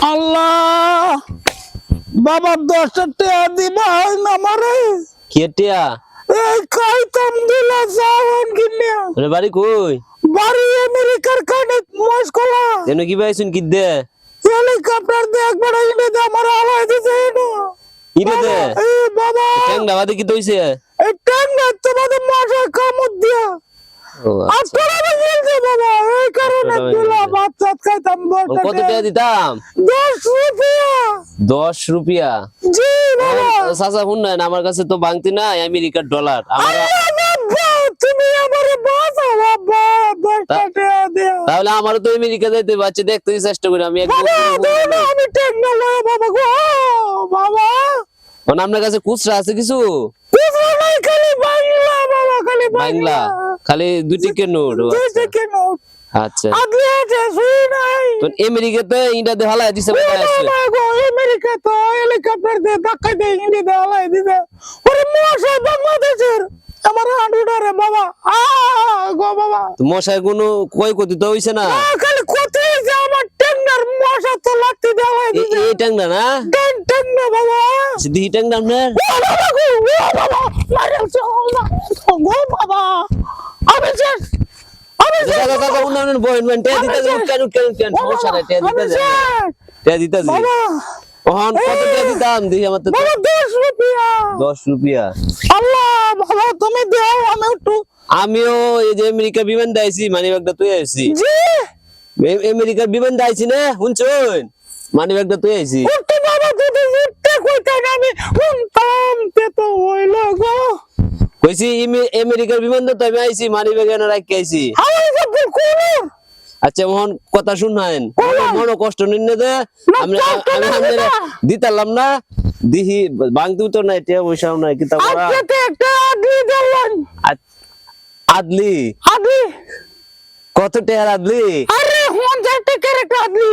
আল্লাহ বাবা 10 টাকা দিবা আমারে কেটিয়া এই খাইতাম দিলা সাউন কিনে তোর বাড়ি কই? বাড়ি আমেরিকার কানে মস্কোলা যেন কি পাইছুন কি দে হেলিকপ্টার দিয়ে একবার ইনে দে আমার আলাই দিছে না ইরে দে এই বাবা ট্যাংডা বাদে কি তইছে? এই ট্যাংরা তোমাদের মাথা কামড় দিয়া ও আর তোরা বলছে বাবা এই কারণে দিলা ভাত ভাত খাইতাম কত টাকা দিতাম? 10 রুপিয়া 10 রুপিয়া। জি বাবা চাচা শুন না আমার কাছে তো বাংতি নাই আমেরিকার ডলার। আমরা তুমি আমারে বাঁচাও বাবা 10 টাকা দিয়া তাহলে আমারও তো আমেরিকা যাইতে বাচ্চা দেখতে চেষ্টা করি আমি একদম আমি টেকনা লয় বাবা গো বাবা আপনার কাছে খুচরা আছে কিছু? খুচরা নাই খালি বাংলা বাবা খালি বাংলা খালি 2 টাকা নোট। 2 টাকা নোট আচ্ছা আগে আছে শুই নাই তো আমেরিকাতে ইন্ডিয়া দে হালা দিছে বাবা গো আমেরিকা তো হেলিকপ্টার দিয়ে ধাক্কা দিয়ে ইন্ডিয়া দিয়ে হালাই দিছে ওরে মশা বাংলাদেশের আমার আন্ডুডারে বাবা গো বাবা মশাই কোনো কই কতি তো হইছে না খালি কোথায় যে আমার টেন্ডার মশা তো লাগতে দেওয়া দিছে এই ট্যাংডা না টেন্ডার বাবা সিদ্ধি ট্যাংডা আপনার বাবা গো বাবা মারছে গো বাবা আমি শেষ দাদা দাদা উন্নয়ন বইন টে দিতে কেন সমস্যা নাই টে দিতে বাবা ওহন কত টে দিতাম দিই আমার তো বাবা 10 রুপিয়া 10 রুপিয়া। আল্লাহ বাবা তুমি দাও আমি একটু আমিও এই যে আমেরিকা বিমান দাইছি মানিব্যাগটা তুই আইছি জি আমেরিকার বিমান দাইছি না শুনছুন মানিব্যাগটা তুই আইছি উঠতে বাবা তুই উঠতে কইতা না আমি উনতাম তে তো হইল গো কইছি আমেরিকার বিমান তো আমি আইছি মানিব্যাগ এনে রাখি আইছি আমি সব কোন আচ্ছা মোহন কথা শুনাইন মনো কষ্ট নিন না দে আমি আমরা দিতালাম না দিহি বাংতু তো নাই টিয়া বসাও নাই কিতা করা আজকে একটা আদলি দিলেন আদলি আদলি কত টিয়ার আদলি আরে 1000 টাকার একটা আদলি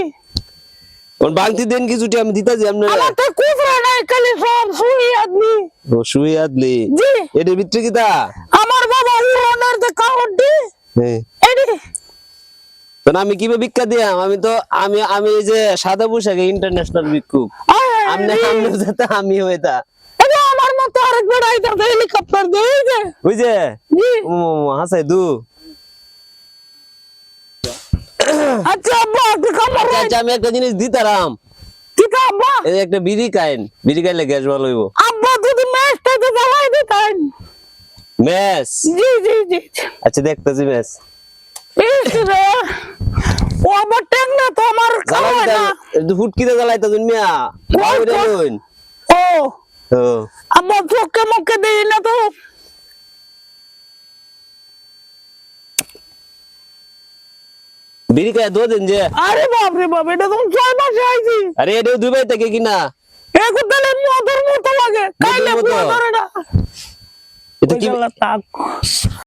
কোন বাংতি দেন কিছু টি আমি দিতাছি আপনারা আমার তো কুফরা নাই খালি সব সুই আদলি ও সুই আদলি জি এর ভিতরে কিতা আমার বাবা উড়নের যে কাউডি হ্যাঁ এডি তো আমি কিভাবে ভিক্ষা দিয়াম আমি তো আমি এই যে সাদা পোশাকে ইন্টারন্যাশনাল ভিক্ষুক আমনে আমনে যেতে আমি হইতা এটা আমার মতো আরেকবার আইতা হেলিকপ্টার দিয়ে যে বুঝে জি ও হাসাই দু আচ্ছা আব্বা তুই কামড় আচ্ছা আমি একটা জিনিস দিতারাম ঠিক আব্বা এই একটা বিড়ি খাইলে গ্যাস ভালো হইব আব্বা যদি ম্যাচটা তো জ্বালাই দিতেন মেস জি জি জি আচ্ছা দেখতেছি মেস রে ও আবার টেন না তো আমার খাওয়া না ফুটকিতে জ্বালাইতা তুমি মিয়া ওইটা লইন ও ও আব্বা চোখে মুখে দেই না তো বিড়ি খাই দো দিন যে আরে বাপ রে বাপ এটা তো 6 মাসে আইছি আরে এটা দুবাই থেকে কিনা এগো তাহলে মদর মতো লাগে কাইলে মতো? পুরো ধরে না এটা কি ওই গেলা তাক